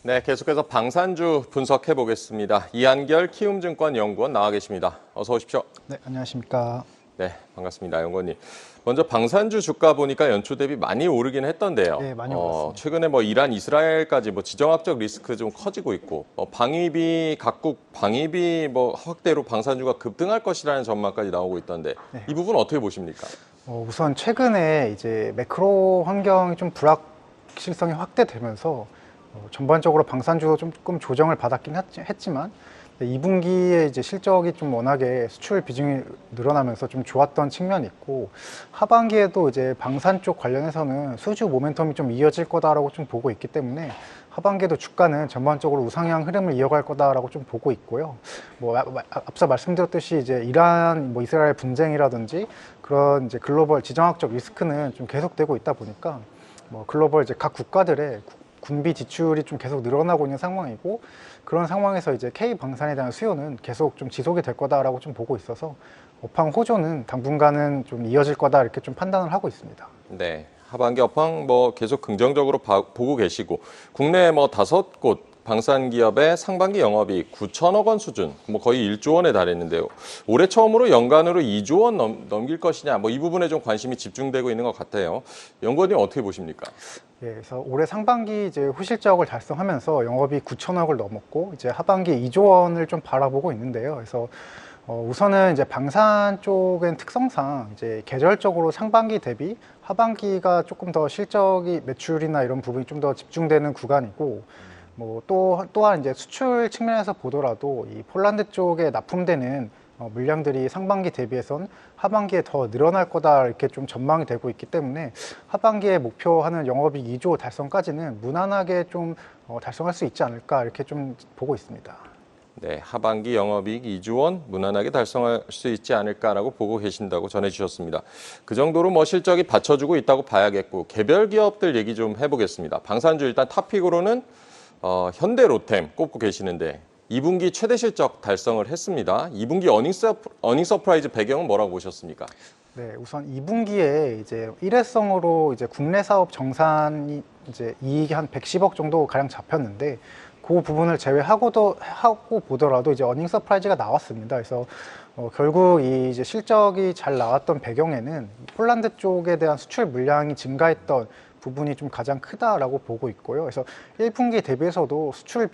네, 계속해서 방산주 분석해 보겠습니다. 이한결 키움증권 연구원 나와 계십니다. 어서 오십시오. 네, 안녕하십니까. 네, 반갑습니다, 연구원님. 먼저 방산주 주가 보니까 연초 대비 많이 오르긴 했던데요. 네, 많이 올랐습니다. 최근에 이란, 이스라엘까지 지정학적 리스크 좀 커지고 있고, 방위비 각국 방위비 확대로 방산주가 급등할 것이라는 전망까지 나오고 있던데 네. 이 부분 어떻게 보십니까? 우선 최근에 이제 매크로 환경이 좀 불확실성이 확대되면서 전반적으로 방산주도 조금 조정을 받았긴 했지만 2분기에 이제 실적이 좀 워낙에 수출 비중이 늘어나면서 좀 좋았던 측면이 있고, 하반기에도 이제 방산 쪽 관련해서는 수주 모멘텀이 좀 이어질 거다라고 좀 보고 있기 때문에 하반기에도 주가는 전반적으로 우상향 흐름을 이어갈 거다라고 좀 보고 있고요. 앞서 말씀드렸듯이 이제 이란, 이스라엘 분쟁이라든지 그런 이제 글로벌 지정학적 리스크는 좀 계속되고 있다 보니까 글로벌 이제 각 국가들의 군비 지출이 좀 계속 늘어나고 있는 상황이고, 그런 상황에서 이제 K 방산에 대한 수요는 계속 좀 지속이 될 거다라고 좀 보고 있어서 업황 호조는 당분간은 좀 이어질 거다 이렇게 좀 판단을 하고 있습니다. 네, 하반기 업황 계속 긍정적으로 보고 계시고, 국내 5곳 방산 기업의 상반기 영업이익 9천억 원 수준, 거의 1조 원에 달했는데요. 올해 처음으로 연간으로 2조 원 넘길 것이냐, 이 부분에 좀 관심이 집중되고 있는 것 같아요. 연구원님 어떻게 보십니까? 예, 그래서 올해 상반기 이제 후실적을 달성하면서 영업이익 9천억을 넘었고, 이제 하반기 2조 원을 좀 바라보고 있는데요. 그래서 우선은 이제 방산 쪽은 특성상 이제 계절적으로 상반기 대비 하반기가 조금 더 실적이 매출이나 이런 부분이 좀 더 집중되는 구간이고, 또한 이제 수출 측면에서 보더라도 이 폴란드 쪽에 납품되는 물량들이 상반기 대비해선 하반기에 더 늘어날 거다 이렇게 좀 전망이 되고 있기 때문에 하반기에 목표하는 영업이익 2조 달성까지는 무난하게 좀 달성할 수 있지 않을까 이렇게 좀 보고 있습니다. 네, 하반기 영업이익 2조 원 무난하게 달성할 수 있지 않을까라고 보고 계신다고 전해주셨습니다. 그 정도로 실적이 받쳐주고 있다고 봐야겠고, 개별 기업들 얘기 좀 해보겠습니다. 방산주 일단 탑픽으로는 현대로템 꼽고 계시는데 2분기 최대 실적 달성을 했습니다. 2분기 어닝 서프라이즈 배경은 뭐라고 보셨습니까? 네, 우선 2분기에 이제 일회성으로 이제 국내 사업 정산이 이제 이익이 한 110억 정도 가량 잡혔는데, 그 부분을 제외하고 보더라도 이제 어닝 서프라이즈가 나왔습니다. 그래서 결국 이 이제 실적이 잘 나왔던 배경에는 폴란드 쪽에 대한 수출 물량이 증가했던 부분이 좀 가장 크다라고 보고 있고요. 그래서 1분기 대비해서도 수출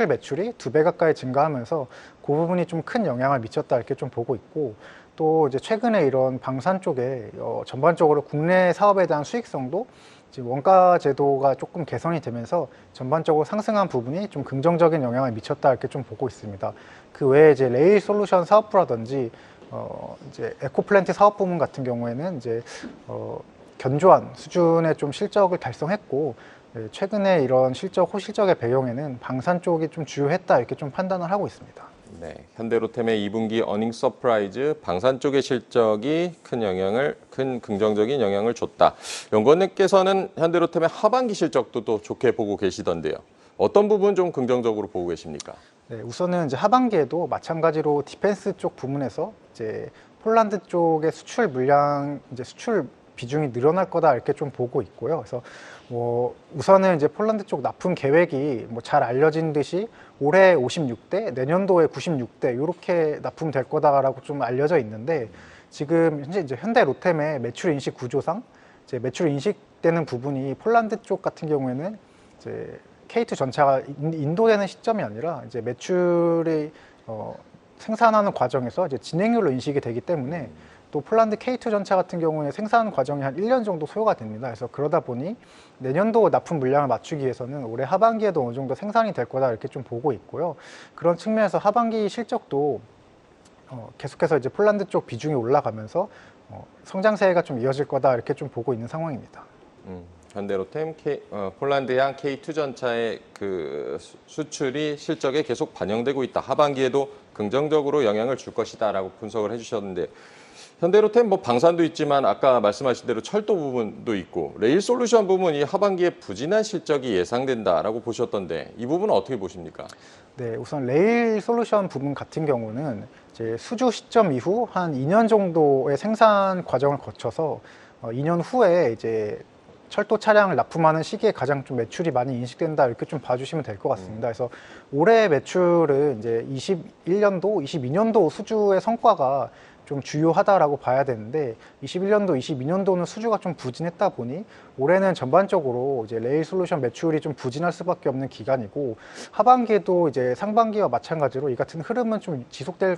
매출이 2배 가까이 증가하면서 그 부분이 좀 큰 영향을 미쳤다 이렇게 좀 보고 있고, 또 이제 최근에 이런 방산 쪽에 전반적으로 국내 사업에 대한 수익성도 지금 원가 제도가 조금 개선이 되면서 전반적으로 상승한 부분이 좀 긍정적인 영향을 미쳤다 이렇게 좀 보고 있습니다. 그 외에 이제 레일 솔루션 사업부라든지 이제 에코플랜트 사업 부문 같은 경우에는 이제 견조한 수준의 좀 실적을 달성했고, 최근에 이런 호실적의 배경에는 방산 쪽이 좀 주요했다 이렇게 좀 판단을 하고 있습니다. 네, 현대로템의 2분기 어닝 서프라이즈, 방산 쪽의 실적이 큰 긍정적인 영향을 줬다. 연구원님께서는 현대로템의 하반기 실적도 또 좋게 보고 계시던데요. 어떤 부분 좀 긍정적으로 보고 계십니까? 네, 우선은 이제 하반기에도 마찬가지로 디펜스 쪽 부문에서 이제 폴란드 쪽의 수출 물량, 이제 수출 비중이 늘어날 거다 이렇게 좀 보고 있고요. 그래서 우선은 이제 폴란드 쪽 납품 계획이 잘 알려진 듯이 올해 56대, 내년도에 96대 이렇게 납품될 거다라고 좀 알려져 있는데, 지금 현재 이제 현대로템의 매출 인식 구조상 이제 매출 인식되는 부분이 폴란드 쪽 같은 경우에는 이제 K2 전차가 인도되는 시점이 아니라 이제 매출이 생산하는 과정에서 이제 진행률로 인식이 되기 때문에, 또 폴란드 K2 전차 같은 경우에 생산 과정이 한 1년 정도 소요가 됩니다. 그래서 그러다 보니 내년도 납품 물량을 맞추기 위해서는 올해 하반기에도 어느 정도 생산이 될 거다 이렇게 좀 보고 있고요. 그런 측면에서 하반기 실적도 계속해서 이제 폴란드 쪽 비중이 올라가면서 성장세가 좀 이어질 거다 이렇게 좀 보고 있는 상황입니다. 현대로템 폴란드양 K2 전차의 그 수출이 실적에 계속 반영되고 있다. 하반기에도 긍정적으로 영향을 줄 것이다라고 분석을 해주셨는데, 현대로템 방산도 있지만 아까 말씀하신 대로 철도 부분도 있고 레일 솔루션 부분이 하반기에 부진한 실적이 예상된다라고 보셨던데, 이 부분은 어떻게 보십니까? 네, 우선 레일 솔루션 부분 같은 경우는 이제 수주 시점 이후 한 2년 정도의 생산 과정을 거쳐서 2년 후에 이제 철도 차량을 납품하는 시기에 가장 좀 매출이 많이 인식된다 이렇게 좀 봐주시면 될 것 같습니다. 그래서 올해 매출은 이제 21년도, 22년도 수주의 성과가 좀 주요하다라고 봐야 되는데 21년도, 22년도는 수주가 좀 부진했다 보니 올해는 전반적으로 이제 레일 솔루션 매출이 좀 부진할 수밖에 없는 기간이고 하반기에도 이제 상반기와 마찬가지로 이 같은 흐름은 좀 지속될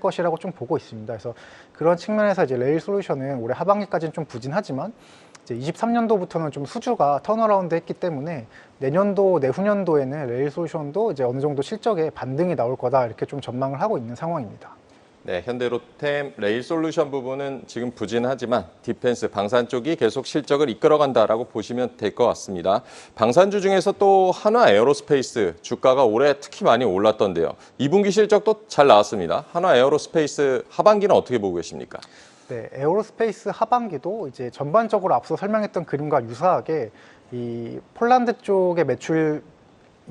것이라고 좀 보고 있습니다. 그래서 그런 측면에서 이제 레일 솔루션은 올해 하반기까지는 좀 부진하지만 이제 23년도부터는 좀 수주가 턴어라운드 했기 때문에 내년도, 내후년도에는 레일 솔루션도 이제 어느 정도 실적에 반등이 나올 거다 이렇게 좀 전망을 하고 있는 상황입니다. 네, 현대로템 레일 솔루션 부분은 지금 부진하지만 디펜스, 방산 쪽이 계속 실적을 이끌어간다라고 보시면 될 것 같습니다. 방산주 중에서 또 한화 에어로스페이스 주가가 올해 특히 많이 올랐던데요. 2분기 실적도 잘 나왔습니다. 한화 에어로스페이스 하반기는 어떻게 보고 계십니까? 네, 에어로스페이스 하반기도 이제 전반적으로 앞서 설명했던 그림과 유사하게 이 폴란드 쪽의 매출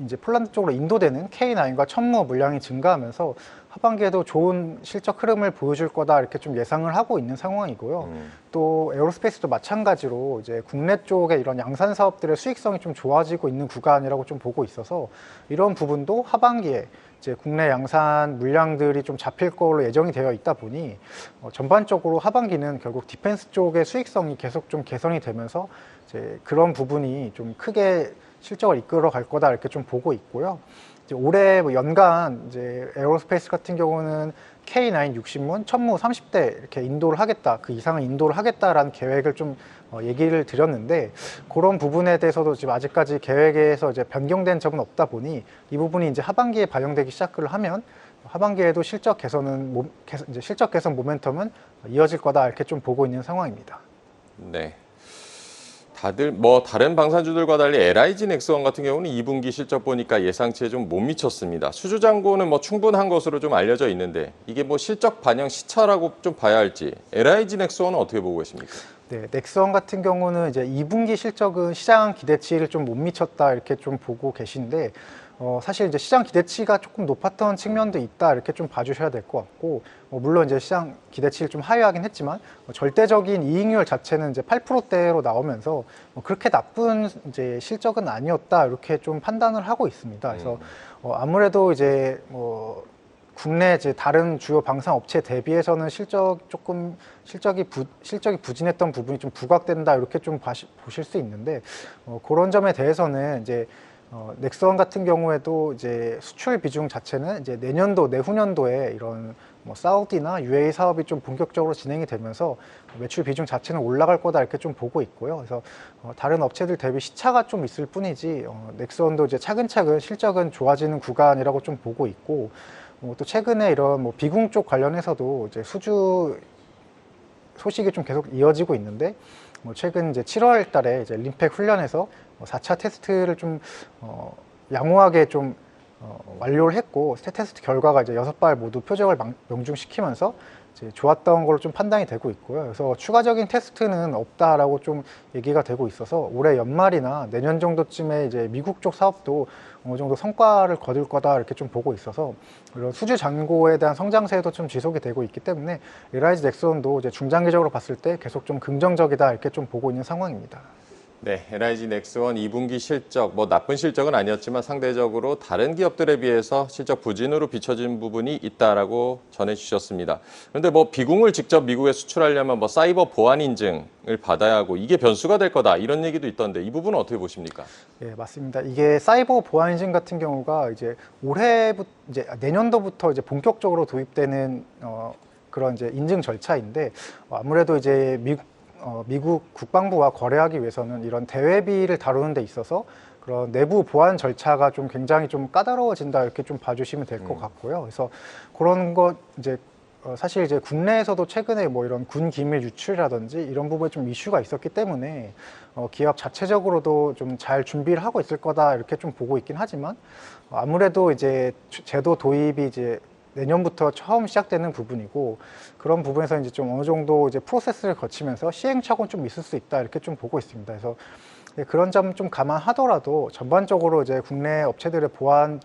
이제 폴란드 쪽으로 인도되는 K9과 천무 물량이 증가하면서 하반기에도 좋은 실적 흐름을 보여줄 거다 이렇게 좀 예상을 하고 있는 상황이고요. 또 에어로스페이스도 마찬가지로 이제 국내 쪽의 이런 양산 사업들의 수익성이 좀 좋아지고 있는 구간이라고 좀 보고 있어서 이런 부분도 하반기에 이제 국내 양산 물량들이 좀 잡힐 걸로 예정이 되어 있다 보니 전반적으로 하반기는 결국 디펜스 쪽의 수익성이 계속 좀 개선이 되면서 이제 그런 부분이 좀 크게 실적을 이끌어 갈 거다 이렇게 좀 보고 있고요. 이제 올해 뭐 연간 이제 에어로스페이스 같은 경우는 K9 60문, 천무 30대 이렇게 인도를 하겠다, 그 이상은 인도를 하겠다라는 계획을 좀 얘기를 드렸는데 그런 부분에 대해서도 지금 아직까지 계획에서 이제 변경된 점은 없다 보니 이 부분이 이제 하반기에 반영되기 시작을 하면 하반기에도 실적 개선 모멘텀은 이어질 거다 이렇게 좀 보고 있는 상황입니다. 네. 다들 뭐 다른 방산주들과 달리 LIG 넥스원 같은 경우는 2분기 실적 보니까 예상치에 좀 못 미쳤습니다. 수주 잔고는 뭐 충분한 것으로 좀 알려져 있는데 이게 뭐 실적 반영 시차라고 좀 봐야 할지 LIG 넥스원은 어떻게 보고 계십니까? 네, 넥스원 같은 경우는 이제 2분기 실적은 시장 기대치를 좀 못 미쳤다 이렇게 좀 보고 계신데 사실 이제 시장 기대치가 조금 높았던 측면도 있다 이렇게 좀 봐주셔야 될 것 같고 물론 이제 시장 기대치를 좀 하회하긴 했지만 절대적인 이익률 자체는 이제 8%대로 나오면서 그렇게 나쁜 이제 실적은 아니었다 이렇게 좀 판단을 하고 있습니다. 그래서 아무래도 이제 국내 이제 다른 주요 방산 업체 대비해서는 실적이 부진했던 부분이 좀 부각된다 이렇게 좀 보실 수 있는데 그런 점에 대해서는 이제 넥스원 같은 경우에도 이제 수출 비중 자체는 이제 내년도, 내후년도에 이런 뭐 사우디나 UAE 사업이 좀 본격적으로 진행이 되면서 매출 비중 자체는 올라갈 거다 이렇게 좀 보고 있고요. 그래서 다른 업체들 대비 시차가 좀 있을 뿐이지 넥스원도 이제 차근차근 실적은 좋아지는 구간이라고 좀 보고 있고 또 최근에 이런 뭐 비궁 쪽 관련해서도 이제 수주 소식이 좀 계속 이어지고 있는데 최근 이제 7월 달에 이제 림팩 훈련에서 4차 테스트를 좀 양호하게 좀 완료를 했고 테스트 결과가 이제 6발 모두 표적을 명중시키면서 이제 좋았던 걸로 좀 판단이 되고 있고요. 그래서 추가적인 테스트는 없다라고 좀 얘기가 되고 있어서 올해 연말이나 내년 정도쯤에 이제 미국 쪽 사업도 어느 정도 성과를 거둘 거다 이렇게 좀 보고 있어서 이런 수주 잔고에 대한 성장세도 좀 지속이 되고 있기 때문에 LIG 넥스원도 이제 중장기적으로 봤을 때 계속 좀 긍정적이다 이렇게 좀 보고 있는 상황입니다. 네, LIG 넥스원 2분기 실적, 뭐 나쁜 실적은 아니었지만 상대적으로 다른 기업들에 비해서 실적 부진으로 비춰진 부분이 있다라고 전해주셨습니다. 그런데 뭐 비공을 직접 미국에 수출하려면 뭐 사이버 보안 인증을 받아야 하고 이게 변수가 될 거다 이런 얘기도 있던데 이 부분은 어떻게 보십니까? 네, 맞습니다. 이게 사이버 보안 인증 같은 경우가 이제 이제 내년도부터 이제 본격적으로 도입되는 그런 이제 인증 절차인데 아무래도 이제 미국 국방부와 거래하기 위해서는 이런 대외비를 다루는 데 있어서 그런 내부 보안 절차가 좀 굉장히 좀 까다로워진다 이렇게 좀 봐주시면 될 것 같고요. 그래서 그런 것 이제 사실 이제 국내에서도 최근에 뭐 이런 군 기밀 유출이라든지 이런 부분에 좀 이슈가 있었기 때문에 기업 자체적으로도 좀 잘 준비를 하고 있을 거다 이렇게 좀 보고 있긴 하지만 아무래도 이제 제도 도입이 이제 내년부터 처음 시작되는 부분이고 그런 부분에서 이제 좀 어느 정도 이제 프로세스를 거치면서 시행착오는 좀 있을 수 있다 이렇게 좀 보고 있습니다. 그래서 그런 점 좀 감안하더라도 전반적으로 이제 국내 업체들의 보안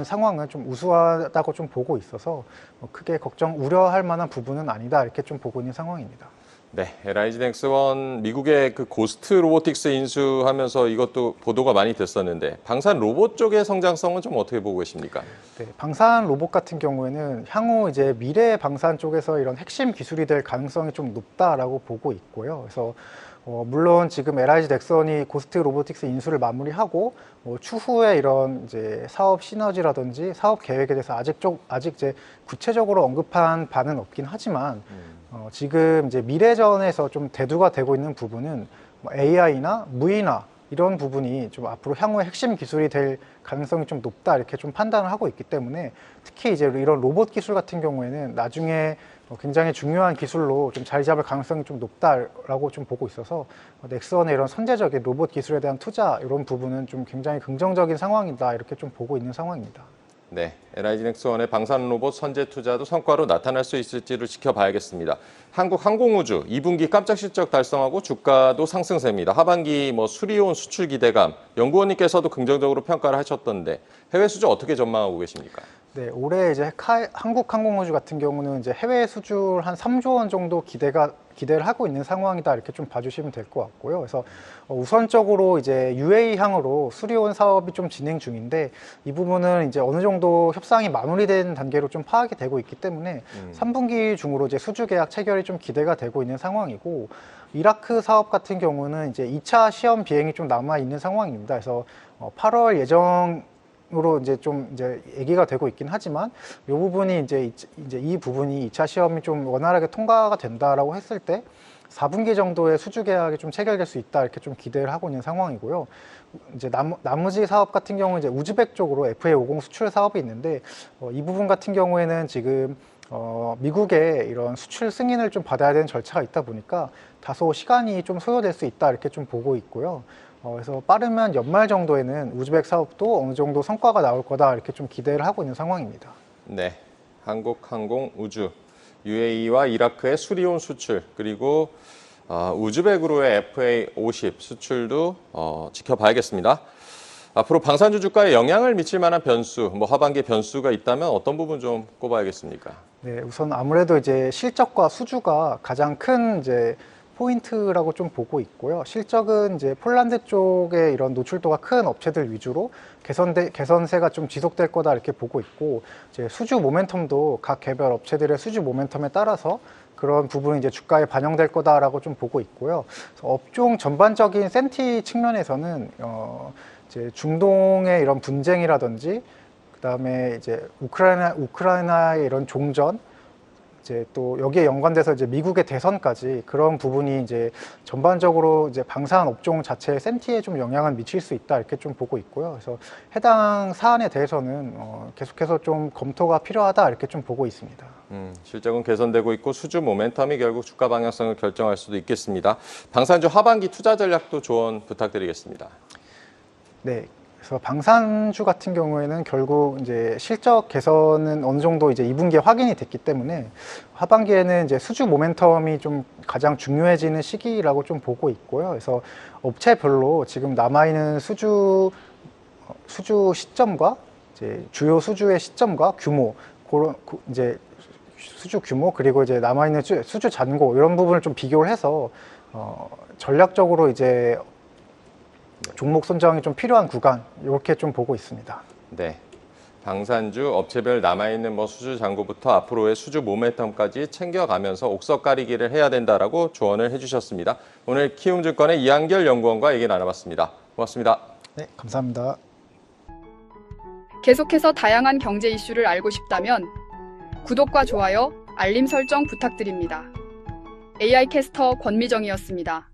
상황은 좀 우수하다고 좀 보고 있어서 크게 우려할 만한 부분은 아니다 이렇게 좀 보고 있는 상황입니다. 네, LIG 넥스원 미국의 그 고스트 로보틱스 인수하면서 이것도 보도가 많이 됐었는데 방산 로봇 쪽의 성장성은 좀 어떻게 보고 계십니까? 네, 방산 로봇 같은 경우에는 향후 이제 미래 방산 쪽에서 이런 핵심 기술이 될 가능성이 좀 높다라고 보고 있고요. 그래서 물론 지금 LIG 넥슨이 고스트 로보틱스 인수를 마무리하고 추후에 이런 이제 사업 시너지라든지 사업 계획에 대해서 아직 이제 구체적으로 언급한 바는 없긴 하지만 지금 이제 미래전에서 좀 대두가 되고 있는 부분은 AI나 무인화 이런 부분이 좀 앞으로 향후에 핵심 기술이 될 가능성이 좀 높다 이렇게 좀 판단을 하고 있기 때문에 특히 이제 이런 로봇 기술 같은 경우에는 나중에 굉장히 중요한 기술로 좀 자리 잡을 가능성이 좀 높다라고 좀 보고 있어서 넥스원의 이런 선제적인 로봇 기술에 대한 투자 이런 부분은 좀 굉장히 긍정적인 상황이다 이렇게 좀 보고 있는 상황입니다. 네, LIG 넥스원의 방산 로봇 선제 투자도 성과로 나타날 수 있을지를 지켜봐야겠습니다. 한국항공우주 2분기 깜짝 실적 달성하고 주가도 상승세입니다. 하반기 수리온 수출 기대감, 연구원님께서도 긍정적으로 평가를 하셨던데 해외 수주 어떻게 전망하고 계십니까? 네, 올해 이제 한국항공우주 같은 경우는 이제 해외 수출 한 3조 원 정도 기대를 하고 있는 상황이다 이렇게 좀 봐주시면 될 것 같고요. 그래서 우선적으로 이제 UAE-항으로 수리온 사업이 좀 진행 중인데 이 부분은 이제 어느 정도 협상이 마무리된 단계로 좀 파악이 되고 있기 때문에 3분기 중으로 이제 수주 계약 체결이 좀 기대가 되고 있는 상황이고 이라크 사업 같은 경우는 이제 2차 시험 비행이 좀 남아 있는 상황입니다. 그래서 8월 예정으로 이제 얘기가 되고 있긴 하지만 이 부분이 이제 이 부분이 2차 시험이 좀 원활하게 통과가 된다라고 했을 때 4분기 정도의 수주 계약이 좀 체결될 수 있다 이렇게 좀 기대를 하고 있는 상황이고요. 이제 나머지 사업 같은 경우 이제 우즈벡 쪽으로 FA50 수출 사업이 있는데 이 부분 같은 경우에는 지금 미국의 이런 수출 승인을 좀 받아야 되는 절차가 있다 보니까 다소 시간이 좀 소요될 수 있다 이렇게 좀 보고 있고요. 그래서 빠르면 연말 정도에는 우즈벡 사업도 어느 정도 성과가 나올 거다 이렇게 좀 기대를 하고 있는 상황입니다. 네, 한국항공우주, UAE와 이라크의 수리온 수출, 그리고 우즈벡으로의 FA50 수출도 지켜봐야겠습니다. 앞으로 방산주 주가에 영향을 미칠 만한 변수, 하반기 변수가 있다면 어떤 부분 좀 꼽아야겠습니까? 네, 우선 아무래도 이제 실적과 수주가 가장 큰 이제 포인트라고 좀 보고 있고요. 실적은 이제 폴란드 쪽에 이런 노출도가 큰 업체들 위주로 개선세가 좀 지속될 거다 이렇게 보고 있고, 이제 수주 모멘텀도 각 개별 업체들의 수주 모멘텀에 따라서 그런 부분이 이제 주가에 반영될 거다라고 좀 보고 있고요. 업종 전반적인 센티 측면에서는 이제 중동의 이런 분쟁이라든지 그다음에 이제 우크라이나의 이런 종전, 이제 또 여기에 연관돼서 이제 미국의 대선까지 그런 부분이 이제 전반적으로 이제 방산 업종 자체의 센티에 좀 영향을 미칠 수 있다 이렇게 좀 보고 있고요. 그래서 해당 사안에 대해서는 계속해서 좀 검토가 필요하다 이렇게 좀 보고 있습니다. 실적은 개선되고 있고 수주 모멘텀이 결국 주가 방향성을 결정할 수도 있겠습니다. 방산주 하반기 투자 전략도 조언 부탁드리겠습니다. 네. 그래서 방산주 같은 경우에는 결국 이제 실적 개선은 어느 정도 이제 2분기에 확인이 됐기 때문에 하반기에는 이제 수주 모멘텀이 좀 가장 중요해지는 시기라고 좀 보고 있고요. 그래서 업체별로 지금 남아있는 수주 시점과 이제 주요 수주의 시점과 규모, 이제 수주 규모 그리고 이제 남아있는 수주 잔고 이런 부분을 좀 비교를 해서 전략적으로 이제 종목 선정이 좀 필요한 구간 이렇게 좀 보고 있습니다. 네, 방산주 업체별 남아있는 수주 잔고부터 앞으로의 수주 모멘텀까지 챙겨가면서 옥석 가리기를 해야 된다라고 조언을 해주셨습니다. 오늘 키움증권의 이한결 연구원과 얘기 나눠봤습니다. 고맙습니다. 네, 감사합니다. 계속해서 다양한 경제 이슈를 알고 싶다면 구독과 좋아요, 알림 설정 부탁드립니다. AI 캐스터 권미정이었습니다.